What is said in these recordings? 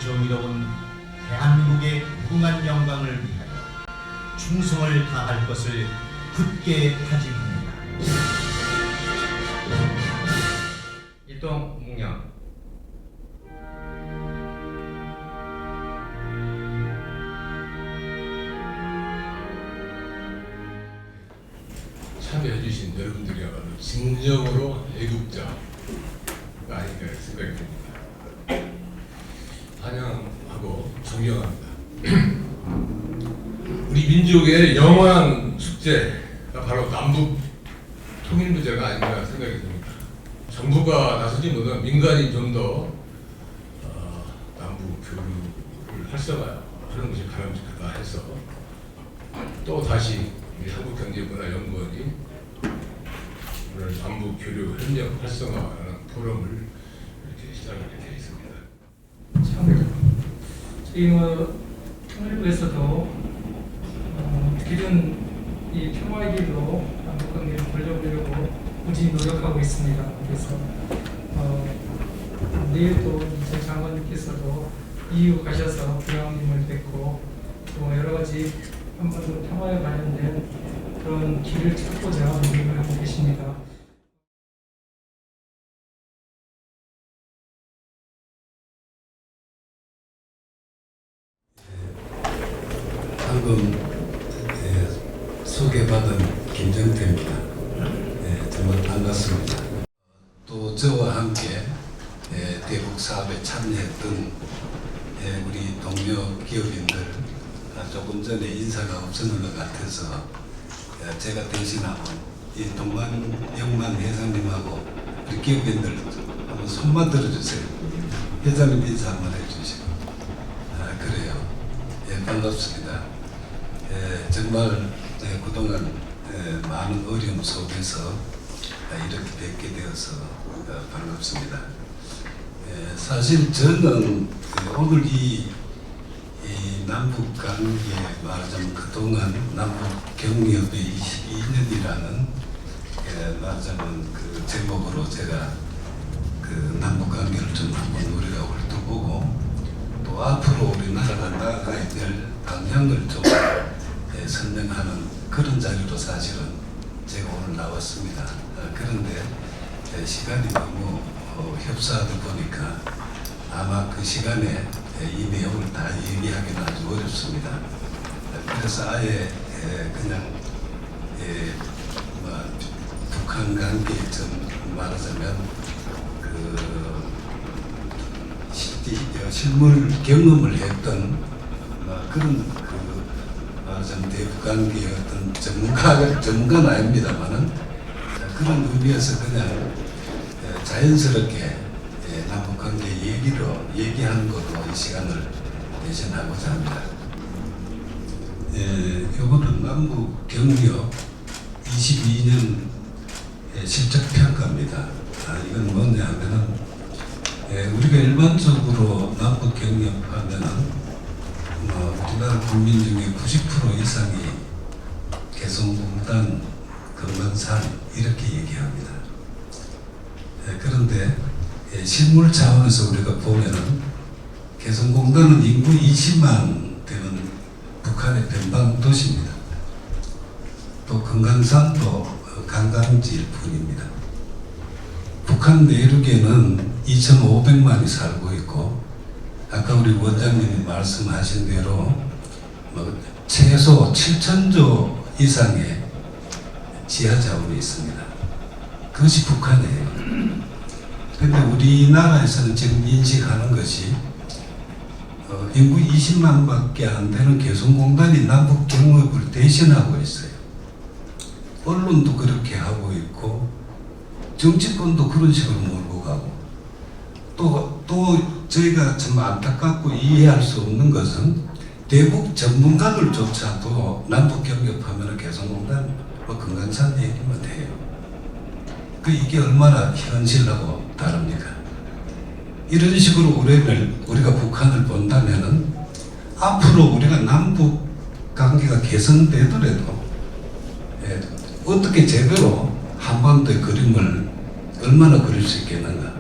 정의로운 대한민국의 무궁한 영광을 위하여 충성을 다할 것을 굳게 다짐합니다. 일동 묵념. 참여해주신 여러분들이야말로 진정으로 애국자가 아닌가 생각이 듭니다. 환영하고 존경합니다. 우리 민족의 영원한 숙제가 바로 남북 통일 문제가 아닌가 생각이 듭니다. 정부가 나서기보다 민간이 좀 더 남북 교류를 활성화하는 것이 바람직하다 해서 또 다시 우리 한국경제문화연구원이 오늘 남북 교류 협력 활성화라는 포럼을 이렇게 시작하게 되어 있습니다. 참 저희 통일부에서도 어떻게든 이 평화의 길로 남북 관계를 벌려보려고 꾸준히 노력하고 있습니다. 그래서 내일도 이제 장관님께서도 EU 가셔서 부장님을 뵙고 또 여러 가지 한반도 평화에 관련된 그런 길을 찾고자 노력을 하고 계십니다. 방금 소개받은 김정태입니다. 정말 반갑습니다. 또 저와 함께 대북 사업에 참여했던 우리 동료 기업인들 조금 전에 인사가 없었는 것 같아서 제가 대신하고 이 동만영만 회장님하고 우리 기업인들 한번 손만 들어주세요. 회장님 인사 한번 해주시고. 그래요. 반갑습니다. 정말 그동안 많은 어려움 속에서 이렇게 뵙게 되어서 반갑습니다. 사실 저는 오늘 이 남북 관계 말하자면 그동안 남북 경협의 22년이라는 말하자면 그 제목으로 제가 그 남북 관계를 좀 한번 우리가 훑어보고 또 앞으로 우리나라가 나아가야 될 방향을 좀 설명하는 그런 자리로 사실은 제가 오늘 나왔습니다. 그런데 시간이 너무 협소하다 보니까 아마 그 시간에 이 내용을 다 얘기하기는 아주 어렵습니다. 그래서 아예 그냥 북한 관계 좀 말하자면 그 실물 경험을 했던 그런 그 말하자면 대북 관계의 어떤 전문가는 아닙니다만은 그런 의미에서 그냥 자연스럽게 남북 관계 얘기하는 것도 이 시간을 대신하고자 합니다. 요거는 남북 경협 22년 실적 평가입니다. 이건 뭐냐 하면은 우리가 일반적으로 남북 경협하면은 우리나라 국민 중에 90% 이상이 개성공단, 금강산 이렇게 얘기합니다. 그런데 실물 차원에서 우리가 보면은 개성공단은 인구 20만 되는 북한의 변방 도시입니다. 또 금강산도 관광지일 뿐입니다. 북한 내륙에는 2,500만이 살고 있고 아까 우리 원장님이 말씀하신 대로 최소 7,000조 이상의 지하 자원이 있습니다. 그것이 북한이에요. 그런데 우리나라에서는 지금 인식하는 것이 인구 20만밖에 안 되는 개성공단이 남북 경협을 대신하고 있어요. 언론도 그렇게 하고 있고 정치권도 그런 식으로 몰고 가고 또 저희가 참 안타깝고 이해할 수 없는 것은 대북 전문가들조차도 남북 경협하면 개성공단 금강산 얘기만 해요. 이게 얼마나 현실하고 다릅니까? 이런 식으로 우리가 북한을 본다면은 앞으로 우리가 남북 관계가 개선되더라도 어떻게 제대로 한반도의 그림을 얼마나 그릴 수 있겠는가?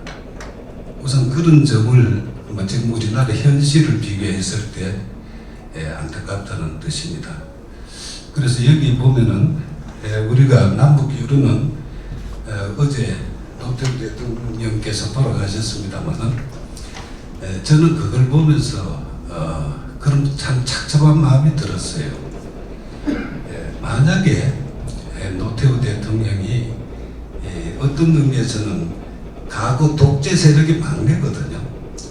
우선 그런 점을 지금 우리나라 현실을 비교했을 때 안타깝다는 뜻입니다. 그래서 여기 보면은 우리가 남북 교류는 어제 노태우 대통령께서 돌아가셨습니다만은 저는 그걸 보면서 그런 참 착잡한 마음이 들었어요. 만약에 노태우 대통령이 어떤 의미에서는 과거 독재 세력의 막내거든요.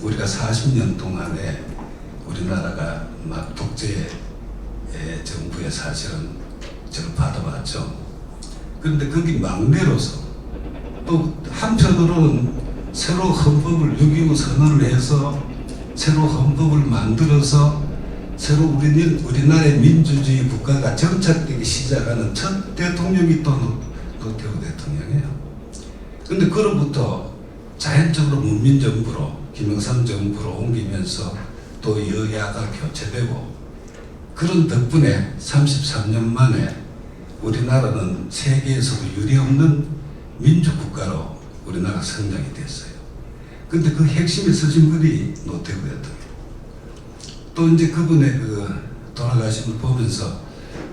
우리가 40년 동안에 우리나라가 막 독재 정부의 사실은 저를 받아봤죠. 그런데 거기 막내로서 또 한편으로는 새로 헌법을 6.25 선언을 해서 새로 헌법을 만들어서 새로 우리나라의 민주주의 국가가 정착되기 시작하는 첫 대통령이 또 노태우 대통령이에요. 그런데 그로부터 자연적으로 문민정부로 김영삼 정부로 옮기면서 또 여야가 교체되고 그런 덕분에 33년 만에 우리나라는 세계에서도 유례없는 민주국가로 우리나라가 성장이 됐어요. 근데 그 핵심에 서신 분이 노태우 대통령. 또 이제 그분의 그 돌아가신 걸 보면서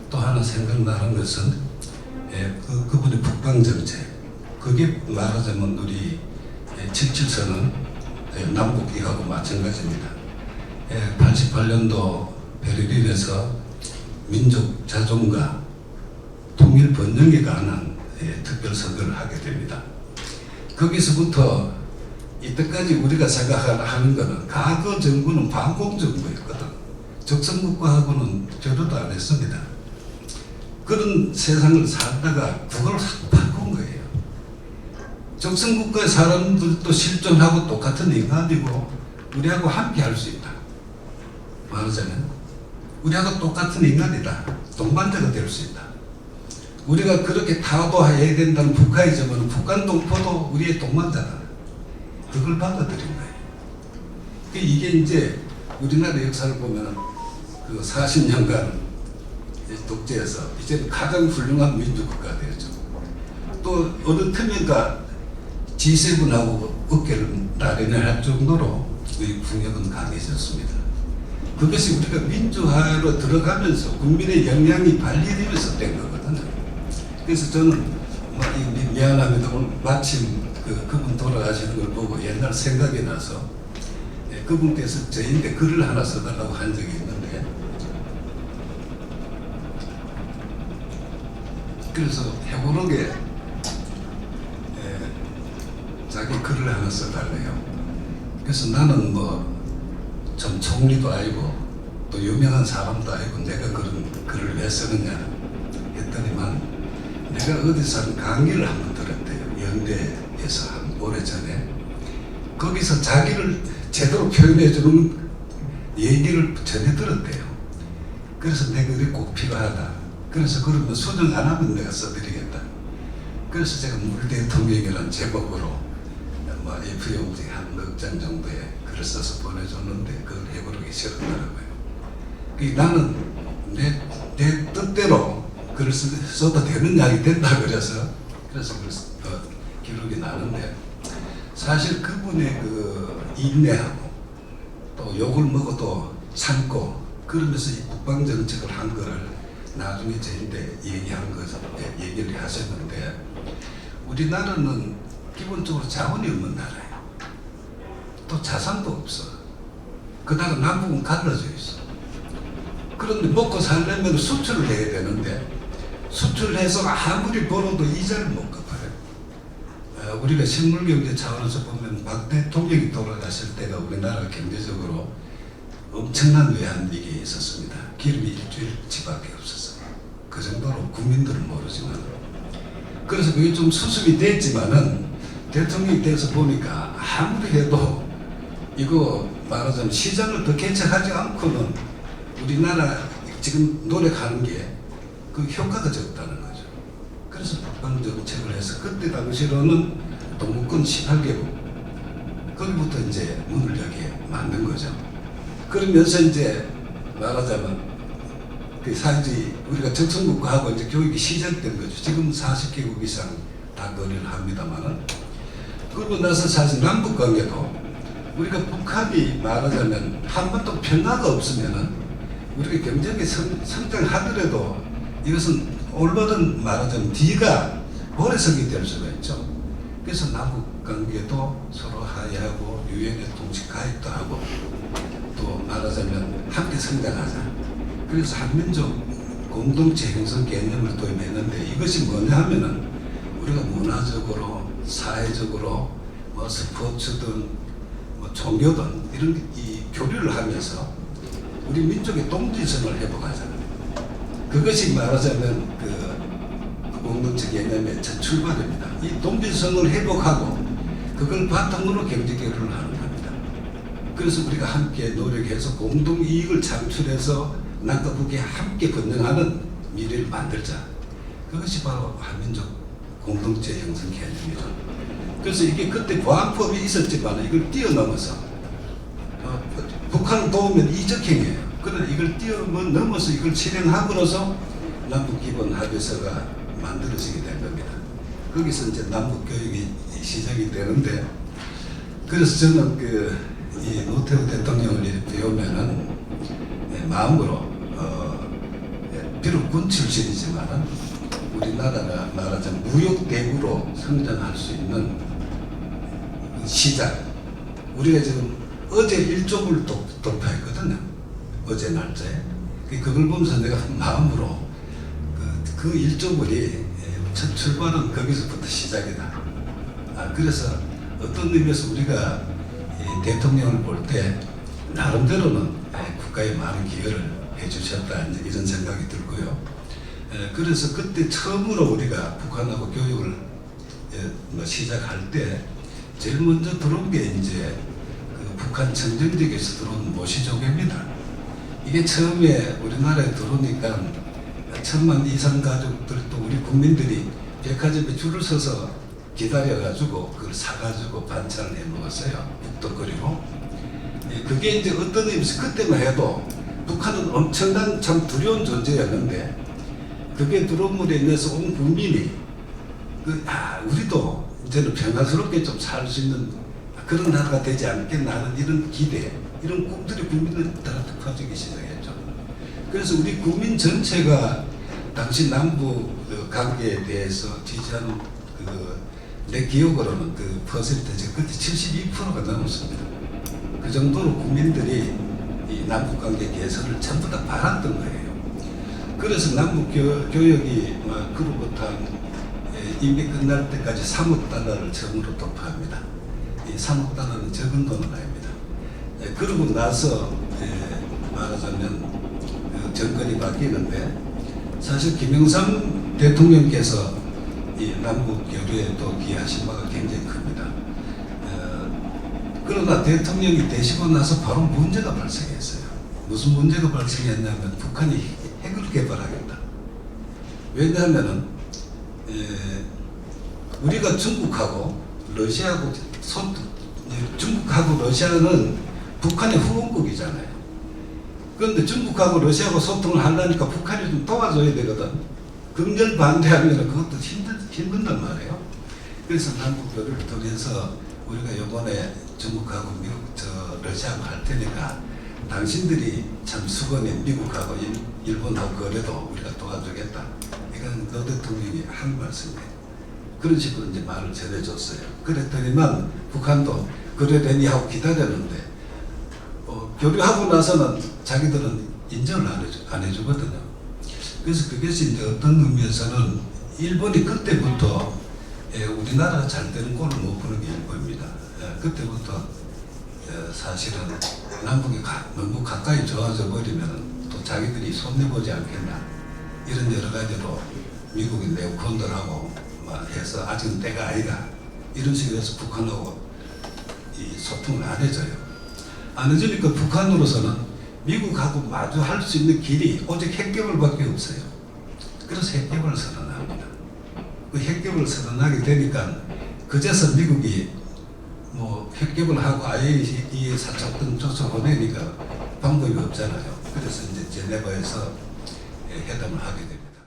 또 하나 생각나는 것은 그분의 북방정책. 그게 말하자면 우리 77선은 남북이하고 마찬가지입니다. 88년도 베를린에서 민족 자존과 통일 번영에 관한 특별선거를 하게 됩니다. 거기서부터 이때까지 우리가 생각하는 것은 과거 정부는 반공정부였거든. 적성국가하고는 교류도 안 했습니다. 그런 세상을 살다가 그걸 확 바꾼 거예요. 적성국가의 사람들도 실존하고 똑같은 인간이고 우리하고 함께 할 수 있다. 말하자면 우리하고 똑같은 인간이다. 동반자가 될 수 있다. 우리가 그렇게 타도해야 된다는 북한이지만 북한 동포도 우리의 동반자다. 그걸 받아들인 거예요. 이게 이제 우리나라 역사를 보면 그 40년간 독재에서 이제는 가장 훌륭한 민주국가가 되었죠. 또 어느 틈인가 G7하고 어깨를 나란히 할 정도로 우리 국력은 강해졌습니다. 그것이 우리가 민주화로 들어가면서 국민의 역량이 발휘되면서 된 거거든요. 그래서 저는 미안합니다. 오늘 마침 그분 돌아가시는 걸 보고 옛날 생각이 나서 그분께서 저희한테 글을 하나 써달라고 한 적이 있는데 그래서 해보르게 자기 글을 하나 써달래요. 그래서 나는 좀 총리도 아니고 또 유명한 사람도 아니고 내가 그런 글을 왜 쓰느냐 했더니만 내가 어디서 한 강의를 한번 들었대요. 연대에서 한 오래전에 거기서 자기를 제대로 표현해주는 얘기를 전해 들었대요. 그래서 내가 그게 꼭 필요하다. 그래서 그러면 수정 안 하면 내가 써드리겠다. 그래서 제가 물 대통령이라는 제목으로 F4용지 한 넉 장 정도의 글을 써서 보내줬는데 그걸 해보르기 싫었더라고요. 나는 내 뜻대로 글을 써도 되는 양이 된다 그래서 기록이 나는데 사실 그분의 그 인내하고 또 욕을 먹어도 참고 그러면서 이 국방 정책을 한 거를 나중에 저한테 얘기를 하셨는데 우리나라는 기본적으로 자원이 없는 나라예요. 또 자산도 없어. 그다가 남북은 갈라져 있어. 그런데 먹고 살려면 수출을 해야 되는데 수출해서 아무리 벌어도 이자를 못 갚아요. 우리가 식물경제 차원에서 보면 박 대통령이 돌아가실 때가 우리나라가 경제적으로 엄청난 외환위기에 있었습니다. 기름이 일주일치밖에 없었어요. 그 정도로 국민들은 모르지만 그래서 그게 좀 수습이 됐지만은 대통령이 돼서 보니까 아무리 해도 이거 말하자면 시장을 더 개척하지 않고는 우리나라 지금 노력하는 게 그 효과가 적다는 거죠. 그래서 북방 정책을 해서 그때 당시로는 동북권 18개국 거기부터 이제 문을 여기에 만든 거죠. 그러면서 이제 말하자면 그 사회주의 우리가 적성국가하고 이제 교육이 시작된 거죠. 지금 40개국 이상 다 거래를 합니다만은 그러고 나서 사실 남북관계도 우리가 북한이 말하자면 한 번도 평화가 없으면은 우리가 경제적인 성장하더라도 이것은 올바른 말하자면 뒤가 모래성이 될 수가 있죠. 그래서 남북 관계도 서로 화해하고 유엔에 동시 가입도 하고 또 말하자면 함께 성장하자. 그래서 한민족 공동체 형성 개념을 도입했는데 이것이 뭐냐 하면은 우리가 문화적으로 사회적으로 뭐 스포츠든 뭐 종교든 이런 이 교류를 하면서 우리 민족의 동질성을 회복하잖아요. 그것이 말하자면 그 공동체 개념의 첫 출발입니다. 이 동질성을 회복하고 그걸 바탕으로 경제 교류를 하는 겁니다. 그래서 우리가 함께 노력해서 공동 이익을 창출해서 남과 북이 함께 번영하는 미래를 만들자. 그것이 바로 한민족 공동체 형성 개념이죠. 그래서 이게 그때 보안법이 있었지만 이걸 뛰어넘어서 북한을 도우면 이적행위예요. 그러나 이걸 뛰어넘어서 이걸 실행함으로써 남북기본합의서가 만들어지게 된 겁니다. 거기서 이제 남북교육이 시작이 되는데 그래서 저는 이 노태우 대통령을 이렇게 배우면은 마음으로 비록 군 출신이지만은 우리나라가 말하자면 무역대국으로 성장할 수 있는 시작. 우리가 지금 어제 1조를 돌파했거든요. 어제 날짜에. 그걸 보면서 내가 마음으로 그 1조불이 첫 출발은 거기서부터 시작이다. 그래서 어떤 의미에서 우리가 대통령을 볼 때 나름대로는 국가에 많은 기여를 해주셨다 이런 생각이 들고요. 그래서 그때 처음으로 우리가 북한하고 교육을 시작할 때 제일 먼저 들어온 게 이제 그 북한 청정지역에서 들어온 모시조개입니다. 이게 처음에 우리나라에 들어오니까 1,000만 이상 가족들도 우리 국민들이 백화점에 줄을 서서 기다려가지고 그걸 사가지고 반찬을 해 먹었어요. 북덕거리고. 그게 이제 어떤 의미에서 그때만 해도 북한은 엄청난 참 두려운 존재였는데 그게 들어옴으로 인해서 온 국민이 우리도 이제는 평화스럽게 좀 살 수 있는 그런 나라가 되지 않겠나 하는 이런 기대, 이런 꿈들이 국민들한테 퍼지기 시작했죠. 그래서 우리 국민 전체가 당시 남북 관계에 대해서 지지하는 내 기억으로는 그 퍼센트가 그때 72%가 넘었습니다. 그 정도로 국민들이 이 남북 관계 개선을 전부 다 바랐던 거예요. 그래서 남북 교역이 그로부터 이미 끝날 때까지 3억 달러를 처음으로 돌파합니다. 이 3억 달러는 적은 돈은 아닙니다. 그러고 나서 말하자면 정권이 바뀌는데 사실 김영삼 대통령께서 이 남북 교류에 또 기여하신 바가 굉장히 큽니다. 그러나 대통령이 되시고 나서 바로 문제가 발생했어요. 무슨 문제가 발생했냐면 북한이 핵을 개발하겠다. 왜냐하면은 우리가 중국하고 러시아하고 중국하고 러시아는 북한의 후원국이잖아요. 그런데 중국하고 러시아하고 소통을 하려니까 북한이 좀 도와줘야 되거든. 긍정 반대하면 그것도 힘든단 말이에요. 그래서 남북 교류를 통해서 우리가 이번에 중국하고 미국, 러시아하고 할 테니까 당신들이 참 수건에 미국하고 일본하고 거래도 우리가 도와주겠다. 이건 노 대통령이 한 말씀이에요. 그런 식으로 이제 말을 전해줬어요. 그랬더니만 북한도 그래되니 하고 기다렸는데 교류하고 나서는 자기들은 인정을 안 해주거든요. 그래서 그것이 이제 어떤 의미에서는 일본이 그때부터 우리나라가 잘 되는 꼴을 못 보는 게 일본입니다. 그때부터 사실은 남북이 너무 가까이 좋아져 버리면 또 자기들이 손해보지 않겠나 이런 여러 가지로 미국이 네오콘들하고 해서 아직은 때가 아니다 이런 식으로 해서 북한하고 이 소통을 안 해줘요. 안 해주니까 북한으로서는 미국하고 마주할 수 있는 길이 오직 핵개발밖에 없어요. 그래서 핵개발을 선언합니다. 그 핵개발을 선언하게 되니까 그제서 미국이 핵개발하고 IAEA 사찰 조서 보내니까 방법이 없잖아요. 그래서 이제 제네바에서 회담을 하게 됩니다.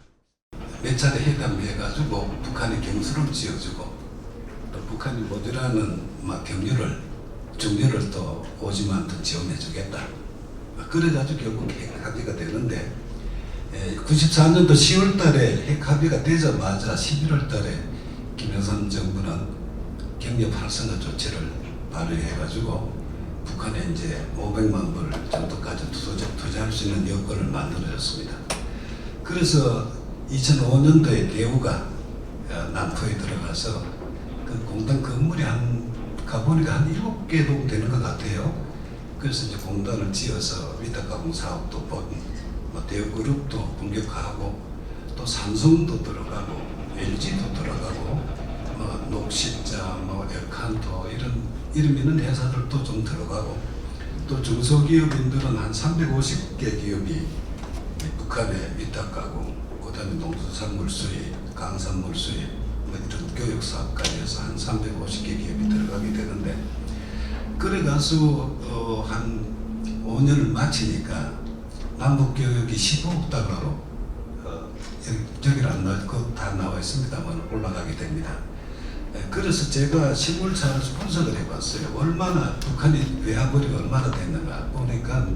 몇 차례 회담을 해가지고 북한에 경수를 지어주고 또 북한이 모자라는 경유를 중료를 또 50만 톤 지원해 주겠다. 그래가지고 결국 핵 합의가 되는데 94년도 10월 달에 핵 합의가 되자마자 11월 달에 김영삼 정부는 경력 활성화 조치를 발휘해가지고 북한에 이제 500만 불 정도까지 투자할 수 있는 여건을 만들어줬습니다. 그래서 2005년도에 대우가 남포에 들어가서 그 공단 건물이 가보니까 한 7개 정도 되는 것 같아요. 그래서 이제 공단을 지어서 위탁가공 사업도 대우그룹도 본격화하고 또 삼성도 들어가고 LG도 들어가고 녹십자, 엘칸토 이름 있는 회사들도 좀 들어가고 또 중소기업인들은 한 350개 기업이 북한에 위탁가공, 그다음에 농수산물 수입, 강산물 수입, 이런 교육 사업까지 해서 한 350개 기업이 들어가게 되는데 그래가서 한 5년을 마치니까 남북 교육이 15억 달러로 여기를 안 나와, 다 나와 있습니다만 올라가게 됩니다. 그래서 제가 실물차를 분석을 해봤어요. 얼마나 북한이 외화벌이가 얼마나 됐는가 보니까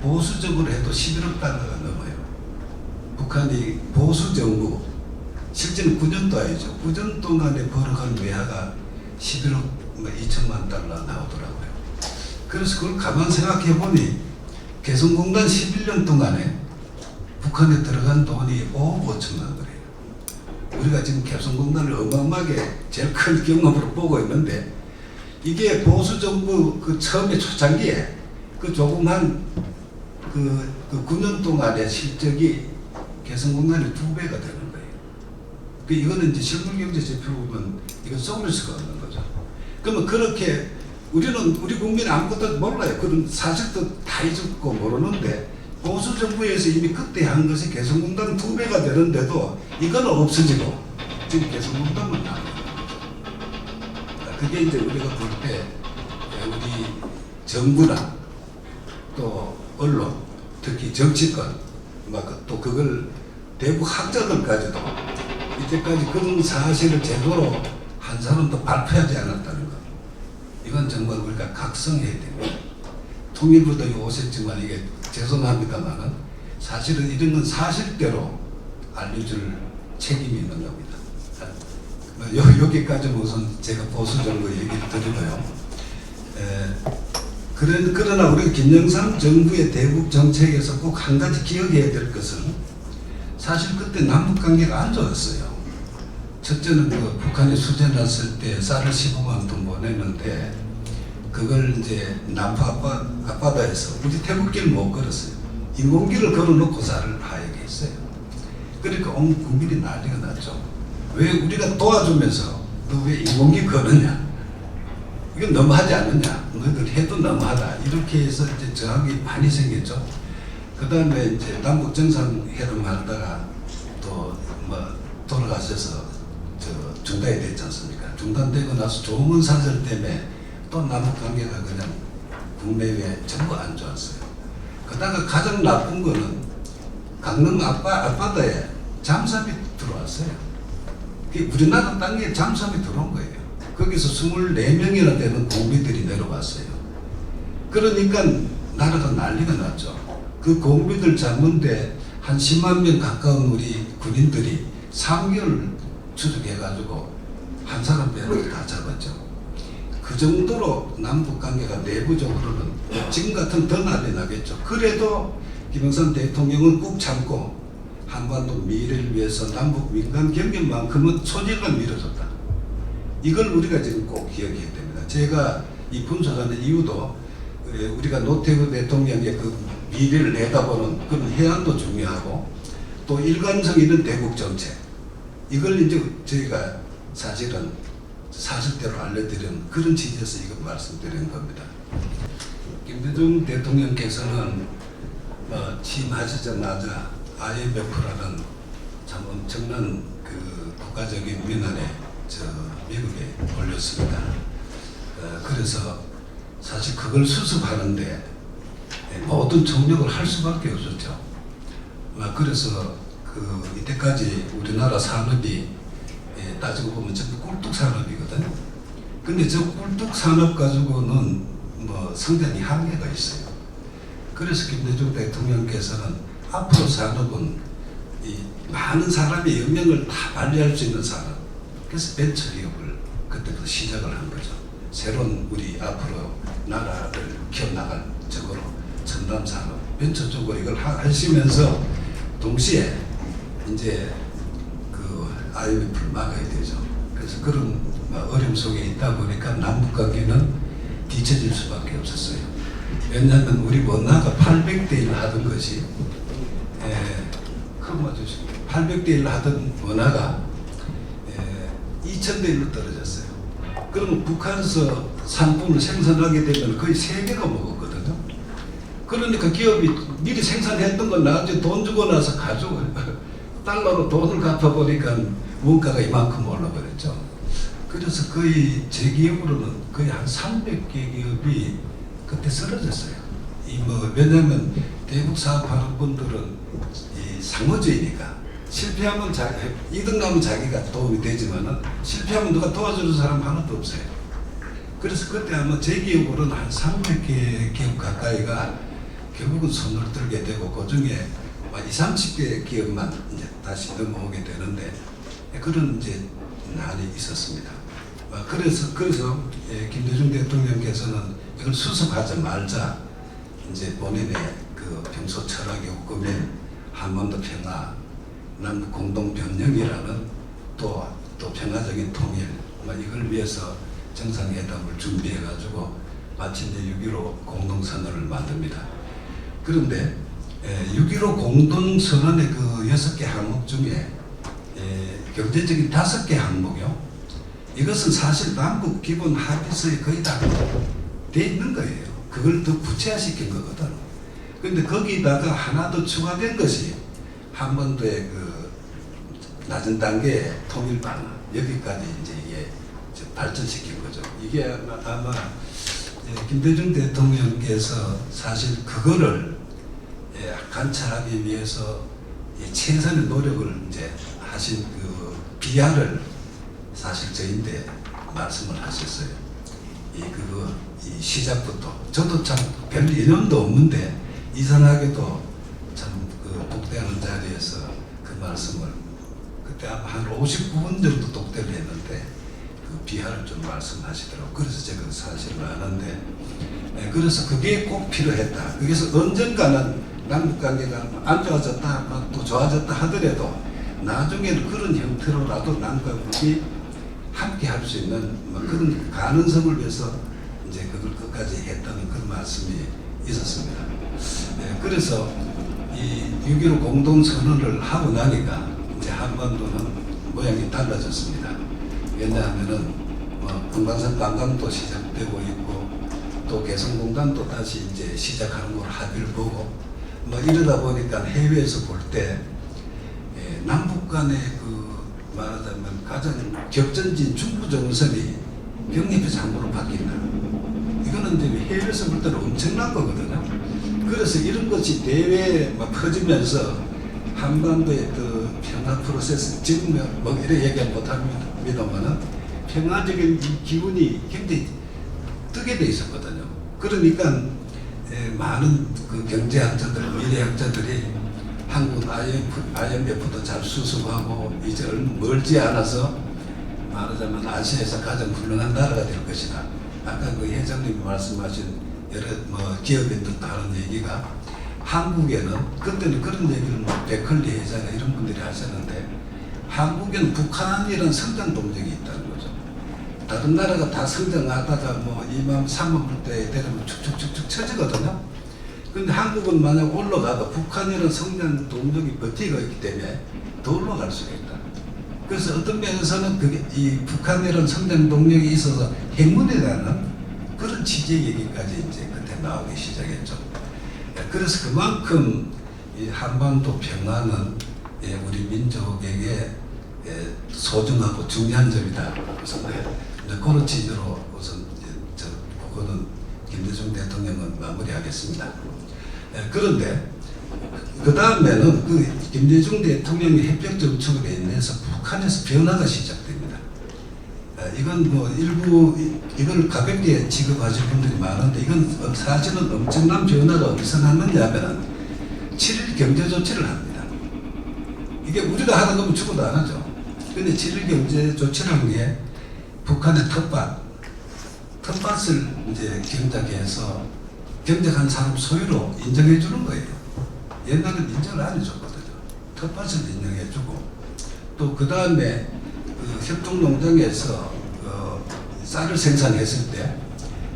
보수적으로 해도 11억 달러가 넘어요. 북한이 보수 정부 실제는 9년도 아니죠. 9년 동안에 벌어간 외화가 11억 2천만 달러 나오더라고요. 그래서 그걸 가만 생각해 보니 개성공단 11년 동안에 북한에 들어간 돈이 5억 5천만 원이에요. 우리가 지금 개성공단을 어마어마하게 제일 큰 경험으로 보고 있는데 이게 보수정부 그 처음에 초창기에 그 조그만 그 9년 동안의 실적이 개성공단의 2배가 되는 거예요. 이거는 이제 실물경제 지표 보면 이거 속을 수가 없는 거죠. 그러면 그렇게 우리 국민이 아무것도 몰라요. 그런 사실도 다 잊고 모르는데 보수 정부에서 이미 그때 한 것이 개성공단 2배가 되는데도 이거는 없어지고 지금 개성공단만 남는 거죠. 그게 이제 우리가 볼 때 우리 정부나 또 언론, 특히 정치권, 또 그걸 대북 학자들까지도 이때까지 그런 사실을 제대로 한 사람도 발표하지 않았다는 것. 이건 정말 우리가 각성해야 됩니다. 통일부도 오셨지만 이게 죄송합니다만은 사실은 이런 건 사실대로 알려줄 책임이 있는 겁니다. 여기까지 우선 제가 보수정부 얘기를 드리고요. 그러나 우리 김영삼 정부의 대북 정책에서 꼭 한 가지 기억해야 될 것은 사실 그때 남북 관계가 안 좋았어요. 첫째는 그 북한이 수재 났을 때 쌀을 15만 톤 보냈는데 그걸 이제 남포 앞바다에서 우리 태극기를 못 걸었어요. 인공기를 걸어놓고 쌀을 하역에 했어요. 그러니까 온 국민이 난리가 났죠. 왜 우리가 도와주면서 너 왜 인공기 거느냐? 이건 너무하지 않느냐? 너희들 해도 너무하다. 이렇게 해서 이제 저항이 많이 생겼죠. 그 다음에 이제 남북 정상회담 하다가 또 돌아가셔서 중단이 됐지 않습니까? 중단되고 나서 조문 사절 때문에 또 남북 관계가 그냥 국내외 전부 안 좋았어요. 그다가 가장 나쁜 거는 강릉 앞바다에 잠수함이 들어왔어요. 우리나라 땅에 잠수함이 들어온 거예요. 거기서 24명이나 되는 공비들이 내려왔어요. 그러니까 나라가 난리가 났죠. 그 공비들 잡는데 한 10만 명 가까운 우리 군인들이 3개월 추적해가지고 한 사람 배를 다 잡았죠. 그 정도로 남북 관계가 내부적으로는 지금 같으면 더 난리 나겠죠. 그래도 김영삼 대통령은 꾹 참고 한반도 미래를 위해서 남북 민간 경협만큼은 소재가 밀어줬다. 이걸 우리가 지금 꼭 기억해야 됩니다. 제가 이 분석하는 이유도 우리가 노태우 대통령의 그 미래를 내다보는 그런 해안도 중요하고 또 일관성 있는 대북 정책 이걸 이제 저희가 사실은 사실대로 알려드리는 그런 취지에서 이거 말씀드리는 겁니다. 김대중 대통령께서는 취임하시자마자 IMF라는 참 엄청난 그 국가적인 민원에 미국에 올렸습니다. 그래서 사실 그걸 수습하는데 모든 총력을 할 수밖에 없었죠. 그래서 이때까지 우리나라 산업이 따지고 보면 전부 꿀뚝 산업이거든요. 근데 저 꿀뚝 산업 가지고는 뭐 성장이 한계가 있어요. 그래서 김대중 대통령께서는 앞으로 산업은 이 많은 사람의 역량을 다 발휘할 수 있는 산업. 그래서 벤처기업을 그때부터 시작을 한 거죠. 새로운 우리 앞으로 나라를 키워나갈 쪽으로 첨단 산업, 벤처 쪽으로 이걸 하시면서 동시에 이제 그 IMF를 막아야 되죠. 그래서 그런 어려움 속에 있다 보니까 남북 관계는 뒤처질 수밖에 없었어요. 왜냐하면 우리 원화가 800대 1 하던 것이 큰 800대 1 하던 원화가 2000대 1로 떨어졌어요. 그러면 북한에서 상품을 생산하게 되면 거의 3배가 먹었거든요. 그러니까 기업이 미리 생산했던 건 나중에 돈 주고 나서 가져와요. 달러로 돈을 갚아보니까 원가가 이만큼 올라버렸죠. 그래서 거의 제 기억으로는 거의 한 300개 기업이 그때 쓰러졌어요. 왜냐면 대북 사업하는 분들은 이 상호주의니까 실패하면 이득 나면 자기가 도움이 되지만은 실패하면 누가 도와주는 사람 하나도 없어요. 그래서 그때 아마 제 기억으로는 한 300개 기업 가까이가 결국은 손을 들게 되고 그 중에 20, 30개 기업만 이제 다시 넘어오게 되는데 그런 이제 난이 있었습니다. 그래서 김대중 대통령께서는 이걸 수습하지 말자 이제 본인의 그 평소 철학이 없으면 한반도 평화, 남북 공동 변형이라는 또 평화적인 통일 이걸 위해서 정상회담을 준비해 가지고 마침내 6.15 공동선언을 만듭니다. 그런데 6.15 공동선언의 그 6개 항목 중에 경제적인 5개 항목이요. 이것은 사실 남북 기본 합의서에 거의 다 돼 있는 거예요. 그걸 더 구체화시킨 거거든. 근데 거기다가 하나 더 추가된 것이 한반도의 그 낮은 단계 통일 방안 여기까지 이제 이게 발전시킨 거죠. 이게 아마 김대중 대통령께서 사실 그거를 관찰하기 위해서 최선의 노력을 이제 하신 그 비하를 사실 저희한테 말씀을 하셨어요. 이 시작부터 저도 참 별 인연도 없는데 이상하게도 참 그 독대하는 자리에서 그 말씀을 그때 아마 한 59분 정도 독대를 했는데 그 비하를 좀 말씀하시더라고요. 그래서 제가 사실을 아는데 그래서 그게 꼭 필요했다. 그래서 언젠가는 남북관계가 안 좋아졌다 또 좋아졌다 하더라도 나중에는 그런 형태로라도 남과 북이 함께 할 수 있는 그런 가능성을 위해서 이제 그걸 끝까지 했다는 그런 말씀이 있었습니다. 그래서 이 6.15 공동선언을 하고 나니까 이제 한반도는 모양이 달라졌습니다. 왜냐하면은 금강산 관광도 시작되고 있고 또 개성공단도 다시 이제 시작하는 걸 합의를 보고 이러다 보니까 해외에서 볼 때 남북 간의 그 말하자면 가장 격전지인 중부정선이 병력의 장부로 바뀐다. 이거는 이제 해외에서 볼 때는 엄청난 거거든요. 그래서 이런 것이 대외에 막 퍼지면서 한반도의 그 평화 프로세스, 지금 이렇게 얘기 못합니다만은 평화적인 이 기운이 굉장히 뜨게 돼 있었거든요. 그러니까 많은 그 경제학자들, 미래학자들이 한국 IMF도 잘 수습하고 이제 얼마 멀지 않아서 말하자면 아시아에서 가장 훌륭한 나라가 될 것이다. 아까 그 회장님이 말씀하신 여러 기업인들도 하는 얘기가 한국에는 그때는 그런 얘기를 백컬리 회장이나 이런 분들이 하셨는데 한국에는 북한이라는 성장 동력이 있다는 거죠. 다른 나라가 다 성장하다가 2만 3만 불대 되면 축축축축 쳐지거든요. 근데 한국은 만약 올라가도 북한이라는 성장 동력이 버티고 있기 때문에 더 올라갈 수가 있다. 그래서 어떤 면에서는 그게 이 북한이라는 성장 동력이 있어서 행운이라는 그런 취지의 얘기까지 이제 그때 나오기 시작했죠. 그래서 그만큼 이 한반도 평화는 우리 민족에게 소중하고 중요한 점이다. 그래서 그런 취지로 우선 그거는 김대중 대통령은 마무리하겠습니다. 그런데 그 다음에는 그 김대중 대통령의 협력 정책으로 인해서 북한에서 변화가 시작됩니다. 이건 뭐 일부 이걸 가볍게 취급하실 분들이 많은데 이건 사실은 엄청난 변화가 어디서 났느냐면 7일 경제 조치를 합니다. 이게 우리가 하다 보면 죽어도 안 하죠. 근데 7일 경제 조치라는 게 북한의 텃밭을 이제 경작해서 경작한 사람 소유로 인정해 주는 거예요. 옛날에는 인정을 안 해줬거든요. 텃밭을 인정해주고 또 그 다음에 그 협동농장에서 쌀을 생산했을 때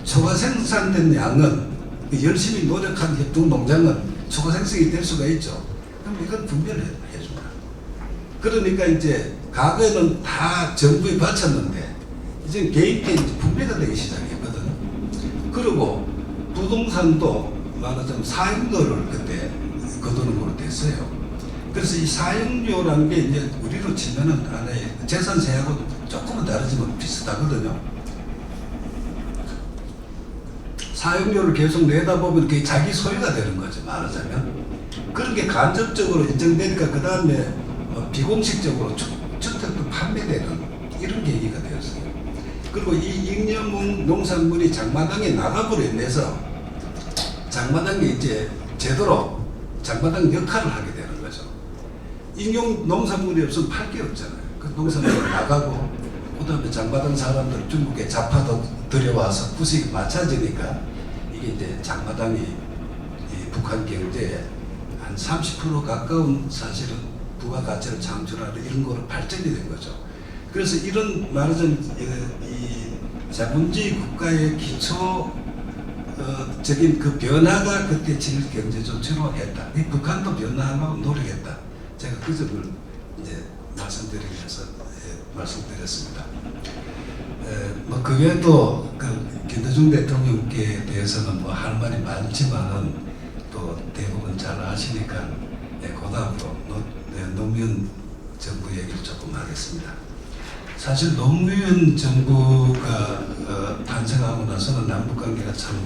초과 생산된 양은 열심히 노력한 협동농장은 초과 생성이 될 수가 있죠. 그럼 이건 분별을 해줍니다. 그러니까 이제 과거에는 다 정부에 바쳤는데 이제 개인께 분배가 되기 시작했거든. 그리고 부동산도 말하자면 사용료를 그때 거두는 걸로 됐어요. 그래서 이 사용료라는 게 이제 우리로 치면은 하나의 재산세하고 조금은 다르지만 비슷하거든요. 사용료를 계속 내다 보면 그게 자기 소유가 되는 거죠. 말하자면 그런 게 간접적으로 인정되니까 그 다음에 비공식적으로 주택도 판매되는 이런 계기가 되었어요. 그리고 이 잉여 농산물이 장마당에 나가버려 인해서 장마당이 이제 제대로 장마당 역할을 하게 되는 거죠. 잉여 농산물이 없으면 팔 게 없잖아요. 그 농산물이 나가고 그 다음에 장마당 사람들 중국에 잡아도 들여와서 구색이 맞춰지니까 이게 이제 장마당이 이 북한 경제에 한 30% 가까운 사실은 부가가치를 창출하는 이런 거로 발전이 된 거죠. 그래서 이런 말하자면 이 자본주의 국가의 기초 적인 그 변화가 그때 7일 경제 조치로 했다. 이 북한도 변화하려고 노력했다. 제가 그 점을 이제 말씀드리기 위해서 말씀드렸습니다. 뭐 그 외에도 그 김대중 대통령께 대해서는 뭐 할 말이 많지만은 또 대부분 잘 아시니까 그다음으로 노무현 정부 얘기를 조금 하겠습니다. 사실 노무현 정부가 탄생하고 나서는 남북 관계가 참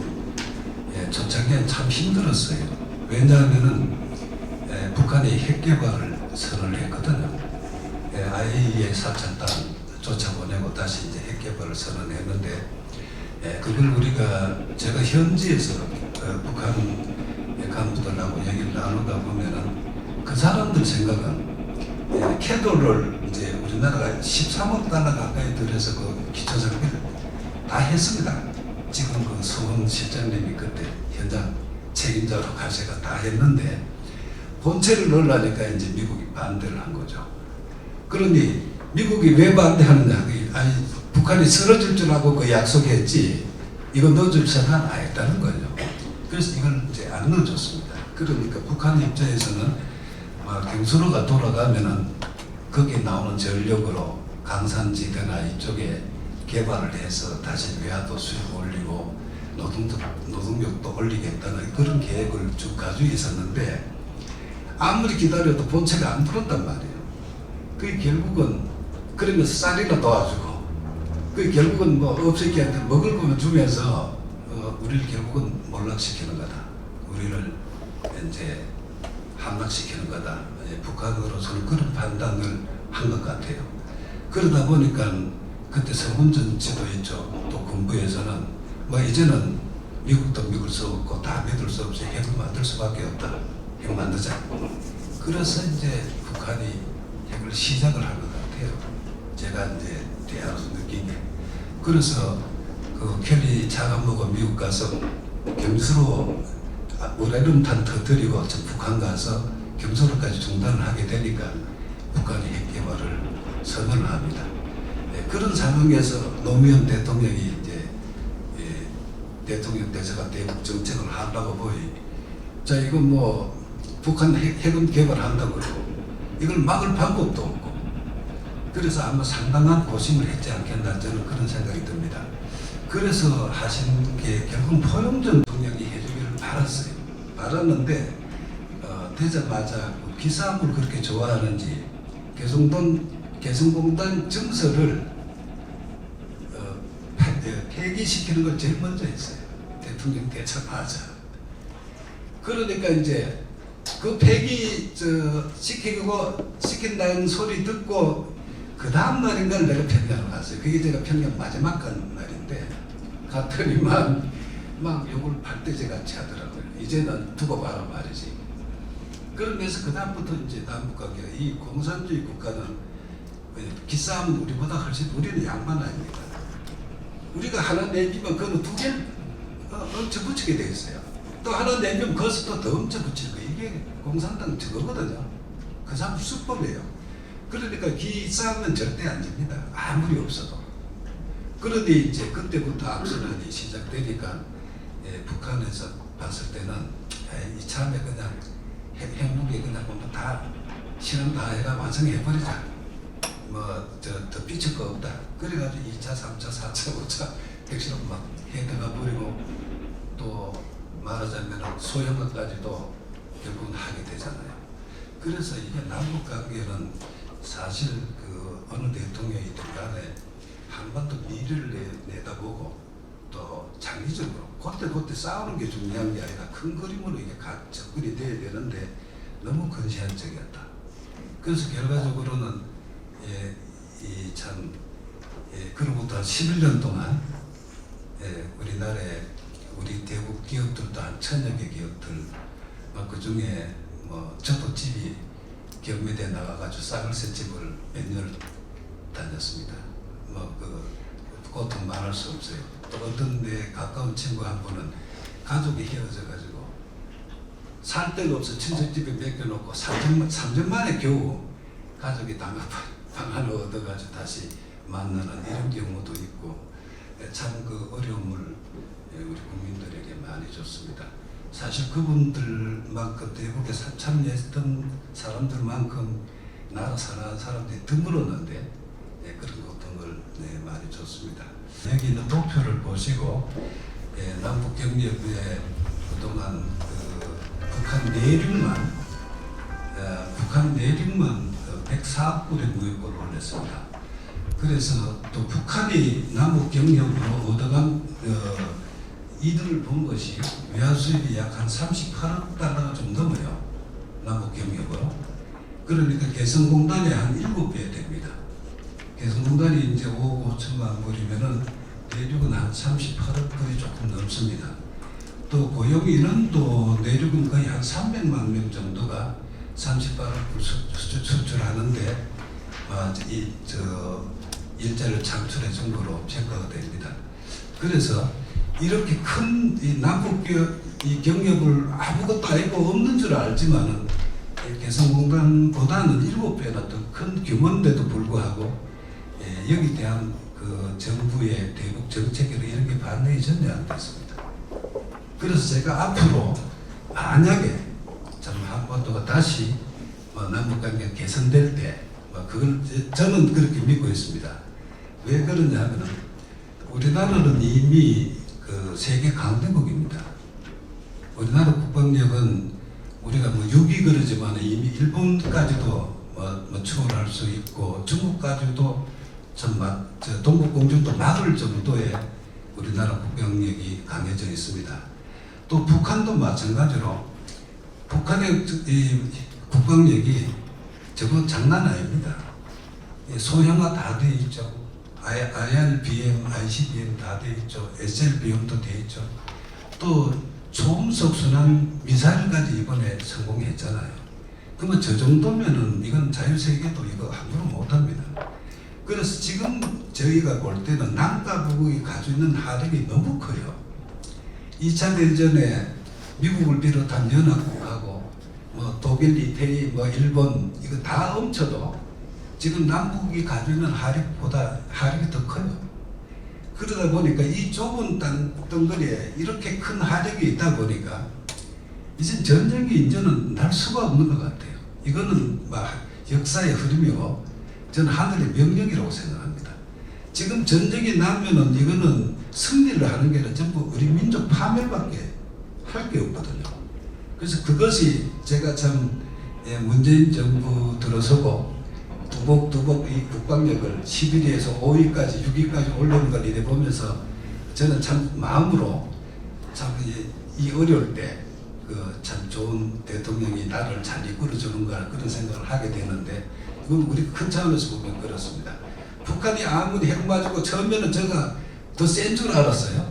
초창기엔 참 힘들었어요. 왜냐하면은 북한이 핵 개발을 선언을 했거든요. IAEA 사찰단 쫓아보내고 다시 이제 핵 개발을 선언했는데 그걸 우리가 제가 현지에서 북한 간부들하고 얘기를 나누다 보면은 그 사람들 생각은 캐도를 이제 우리나라가 13억 달러 가까이 들여서 그 기초 장비를 다 했습니다. 지금 그 수원 실장님이 그때 현장 책임자로 가셔가 다 했는데 본체를 넣으려니까 이제 미국이 반대를 한 거죠. 그러니 미국이 왜 반대하느냐? 아니 북한이 쓰러질 줄 알고 그 약속했지 이거 넣어줄 생각 안 했다는 거죠. 그래서 이걸 이제 안 넣어줬습니다. 그러니까 북한 입장에서는 경수로가 돌아가면은 거기에 나오는 전력으로 강산지대나 이쪽에 개발을 해서 다시 외화도 수입 올리고 노동력도 올리겠다는 그런 계획을 쭉 가지고 있었는데 아무리 기다려도 본체가 안 풀었단 말이에요. 그게 결국은 그러면서 쌀이나 도와주고 그게 결국은 뭐 없애기한테 먹을 거면 주면서 우리를 결국은 몰락시키는 거다. 우리를 이제 함락시키는 거다. 북한으로서는 그런 판단을 한 것 같아요. 그러다 보니까 그때 서문전 지도했죠. 또 군부에서는 뭐 이제는 미국도 믿을 수 없고 다 믿을 수 없이 핵을 만들 수밖에 없다. 핵 만들자. 그래서 이제 북한이 핵을 시작을 한 것 같아요. 제가 이제 대학에서 느낀 게. 그래서 그 켈리 차관보고 미국 가서 경수로 우라늄탄 터뜨리고 북한 가서 경수로까지 중단을 하게 되니까 북한이 핵 개발을 선언을 합니다. 그런 상황에서 노무현 대통령이 이제 대통령 대사가 대북 정책을 하려고 보이. 자 이거 뭐 북한 핵은 개발한다고요. 이걸 막을 방법도 없고. 그래서 아마 상당한 고심을 했지 않겠나 저는 그런 생각이 듭니다. 그래서 하신 게 결국 포용전 대통령이 해주기를 바랐어요. 바랐는데 되자마자 기사함을 그렇게 좋아하는지 개성공단 증서를 폐기시키는 걸 제일 먼저 했어요. 대통령 되자마자. 그러니까 이제 그 폐기 시킨다는 소리 듣고 그 다음 날인가를 내가 평양을 갔어요. 그게 제가 평양 마지막 간 날인데 갔더니만 막 욕을 발대제 같이 하더라고요. 이제는 두고 봐라 말이지. 그러면서 그 다음부터 이제 남북관계가 이 공산주의 국가는 기싸움은 우리보다 훨씬 우리는 양반 아닙니까? 우리가 하나 내주면 그거는 두 개 엄청 붙이게 돼 있어요. 또 하나 내주면 그것을 또 더 엄청 붙이는 거예요. 이게 공산당 저거거든요. 그 사람 수법이에요. 그러니까 기싸움은 절대 안 됩니다. 아무리 없어도. 그러니 이제 그때부터 악순환이 시작되니까 북한에서 봤을 때는 이 참에 그냥 핵무기 그냥 다 실험 다 해가 완성해버리자. 더 삐칠 거 없다. 그래가지고 2차, 3차, 4차, 5차 핵실험 막 해들어가 버리고 또 말하자면 소형화까지도 결국은 하게 되잖아요. 그래서 이게 남북 관계는 사실 그 어느 대통령이든 간에 한반도 미래를 내다보고 또 장기적으로 그때 싸우는 게 중요한 게 아니라 큰 그림으로 이게 접근이 돼야 되는데 너무 근시안적이었다. 그래서 결과적으로는 그로부터 한 11년 동안 우리나라에 우리 대북 기업들도 한 1000여 개 기업들 그 중에 저도 집이 경매대에 나가가지고 싸글새 집을 몇 년 다녔습니다. 그 고통 말할 수 없어요. 또 어떤 내 가까운 친구 한 분은 가족이 헤어져가지고 살 데가 없어 친척집에 맡겨놓고 3년 만에 겨우 가족이 방 하나 얻어가지고 다시 만나는 이런 경우도 있고 참 그 어려움을 우리 국민들에게 많이 줬습니다. 사실 그분들만큼 대북에 참여했던 사람들만큼 나라 사랑하는 사람들이 드물었는데 그런 고통을 많이 줬습니다. 여기 있는 도표를 보시고 남북 경협에 그동안 북한 내륙만 104억 불의 무역고를 올렸습니다. 그래서 또 북한이 남북 경협으로 얻어간 이득을 본 것이 외화 수입이 약 한 38억 달러가 좀 넘어요. 남북 경협으로. 그러니까 개성공단이 한 7배 됩니다. 개성공단이 이제 5억 5천만 불이면은 내륙은 한 38억 불이 조금 넘습니다. 또 고용인원도 내륙은 거의 한 300만 명 정도가 38억 불 수출하는데 일자리를 창출해 준 거로 평가가 됩니다. 그래서 이렇게 큰 이 남북 이 경협을 아무것도 아니고 없는 줄 알지만은 개성공단보다는 7배나 더 큰 규모인데도 불구하고 여기 대한 그 정부의 대북 정책으로 이런 게 반영이 전혀 안 됐습니다. 그래서 제가 앞으로 만약에 참 한반도가 다시 남북관계가 개선될 때 그걸 저는 그렇게 믿고 있습니다. 왜 그러냐면은 우리나라는 이미 그 세계 강대국입니다. 우리나라 국방력은 우리가 6위 그러지만 이미 일본까지도 추월할 수 있고 중국까지도 동북공주도 막을 정도의 우리나라 국방력이 강해져 있습니다. 또 북한도 마찬가지로 북한의 이 국방력이 저거 장난 아닙니다. 소형화 다 돼 있죠. IRBM, ICBM 다 돼 있죠. SLBM도 돼 있죠. 또 초음속 순환 미사일까지 이번에 성공했잖아요. 그러면 저 정도면은 이건 자유세계도 이거 함부로 못합니다. 그래서 지금 저희가 볼 때는 남과 북이 가지고 있는 하력이 너무 커요. 2차 대전에 미국을 비롯한 연합국하고 독일, 이태리, 일본 이거 다 훔쳐도 지금 남북이 가지고 있는 하력보다 하력이 더 커요. 그러다 보니까 이 좁은 덩거리에 이렇게 큰 하력이 있다 보니까 이제 전쟁이 이제는 날 수가 없는 것 같아요. 이거는 역사의 흐름이고 저는 하늘의 명령이라고 생각합니다. 지금 전쟁이 나면은 이거는 승리를 하는 게 아니라 전부 우리 민족 파멸밖에 할 게 없거든요. 그래서 그것이 제가 참 문재인 정부 들어서고 두벅두벅 이 국방력을 11위에서 5위까지 6위까지 올리는 걸 이래 보면서 저는 참 마음으로 참 이 어려울 때 그 참 좋은 대통령이 나를 잘 이끌어 주는가 그런 생각을 하게 되는데 그건 우리 큰 차원에서 보면 그렇습니다. 북한이 아무리 핵 맞고 처음에는 저가 더 센 줄 알았어요.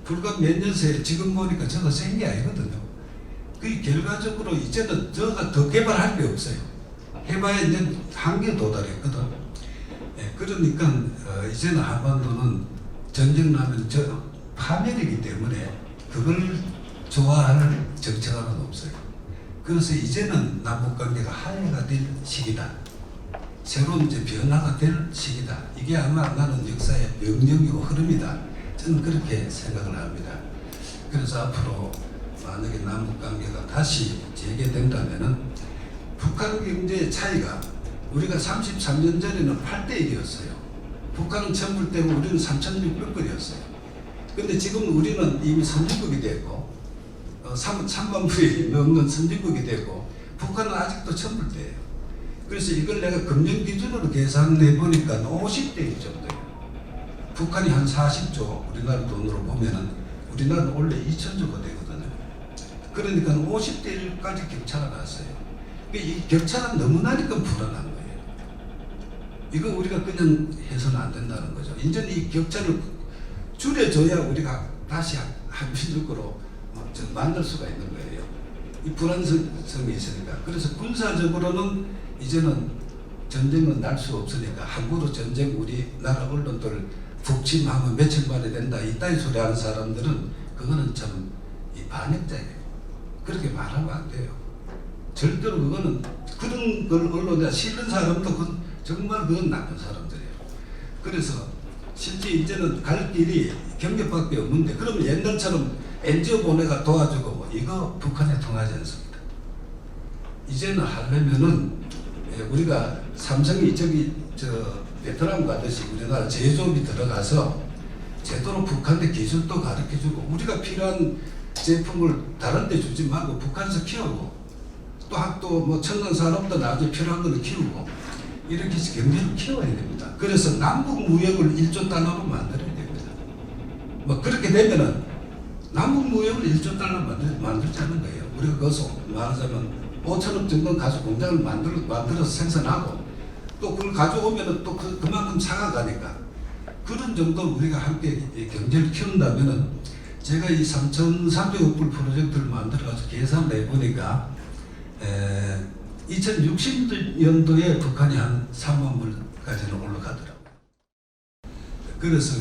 불과 몇 년 새에 지금 보니까 저가 센 게 아니거든요. 그 결과적으로 이제는 저가 더 개발할 게 없어요. 해봐야 이제 한계에 도달했거든. 예, 그러니까 이제는 한반도는 전쟁 나면 저 파멸이기 때문에 그걸 좋아할 정책하는 없어요. 그래서 이제는 남북 관계가 화해가 될 시기다. 새로운 이제 변화가 될 시기다. 이게 아마 나는 역사의 명령이고 흐름이다. 저는 그렇게 생각을 합니다. 그래서 앞으로 만약에 남북 관계가 다시 재개된다면은 북한 경제의 차이가 우리가 33년 전에는 8대 1이었어요. 북한은 1000불대고 우리는 3600불이었어요. 근데 지금 우리는 이미 선진국이 되고 3만 불이 넘는 선진국이 되고 북한은 아직도 1000불대예요. 그래서 이걸 내가 금년 기준으로 계산해 보니까 50대 1 정도예요. 북한이 한 40조, 우리나라 돈으로 보면은 우리나라는 원래 2000조가 되거든요. 그러니까 50대 1까지 격차가 났어요. 이 격차가 너무 나니까 불안한 거예요. 이거 우리가 그냥 해서는 안 된다는 거죠. 이제 이 격차를 줄여줘야 우리가 다시 한민족으로 만들 수가 있는 거예요. 이 불안성이 있으니까. 그래서 군사적으로는 이제는 전쟁은 날 수 없으니까 함부로 전쟁 우리나라 언론들 북침하면 며칠 만에 된다 이따위 소리 하는 사람들은 그거는 참 반역자예요. 그렇게 말하면 안 돼요. 절대로 그거는 그런 걸 언론에 실는 사람도 정말 그건 나쁜 사람들이에요. 그래서 실제 이제는 갈 길이 경계밖에 없는데 그러면 옛날처럼 NGO 보내가 도와주고 뭐 이거 북한에 통하지 않습니다. 이제는 하려면은 우리가 삼성이 베트남 가듯이 우리나라 제조업이 들어가서 제대로 북한의 기술도 가르쳐주고 우리가 필요한 제품을 다른 데 주지 말고 북한에서 키우고 또 뭐 첨단 산업도 나중에 필요한 거는 키우고 이렇게 해서 경제를 키워야 됩니다. 그래서 남북 무역을 1조 달러로 만들어야 됩니다. 뭐 그렇게 되면은 남북 무역을 1조 달러 만들자는 거예요. 우리가 거기서 말하자면 5천억 정도 가지고 공장을 만들어서 생산하고 또 그걸 가져오면은 또 그만큼 사가가니까 그런 정도로 우리가 함께 경제를 키운다면은 제가 이 3,300억 불 프로젝트를 만들어가지고 계산을 해보니까 2060년도에 북한이 한 3만 불까지는 올라가더라고요. 그래서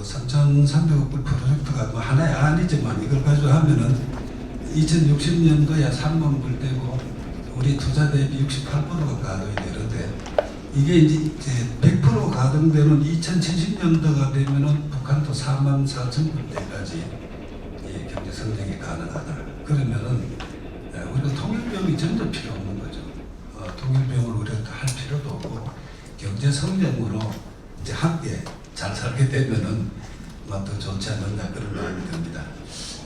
3,300억 불 프로젝트가 뭐 하나의 아니지만 이걸 가지고 하면은 2060년도에 3만 불 되고 우리 투자 대비 68%가 가동이 되는데 이게 이제 100% 가동되는 2070년도가 되면은 북한도 4만 4천 불대까지 경제 성장이 가능하다. 그러면은 우리가 통일병이 전혀 필요 없는 거죠. 통일병을 우리가 할 필요도 없고 경제 성장으로 이제 함께 잘 살게 되면은 더 좋지 않는가 그런 마음이 듭니다.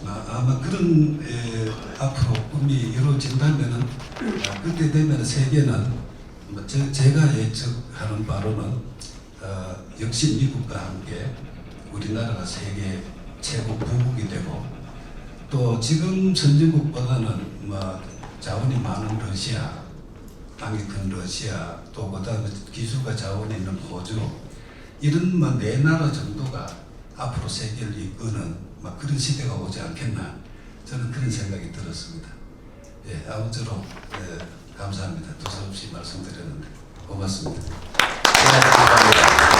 아마 그런 앞으로 꿈이 이루어진다면은 그때 되면 세계는 제가 예측하는 바로는 역시 미국과 함께 우리나라가 세계 최고 부국이 되고 또 지금 선진국보다는 자원이 많은 러시아, 땅이 큰 러시아, 또 그다음에 기술과 자원이 있는 호주 이런 네 나라 정도가 앞으로 세계를 이끄는 그런 시대가 오지 않겠나 저는 그런 생각이 들었습니다. 예, 아무쪼록 감사합니다. 두서없이 말씀드렸는데 고맙습니다. 감사합니다.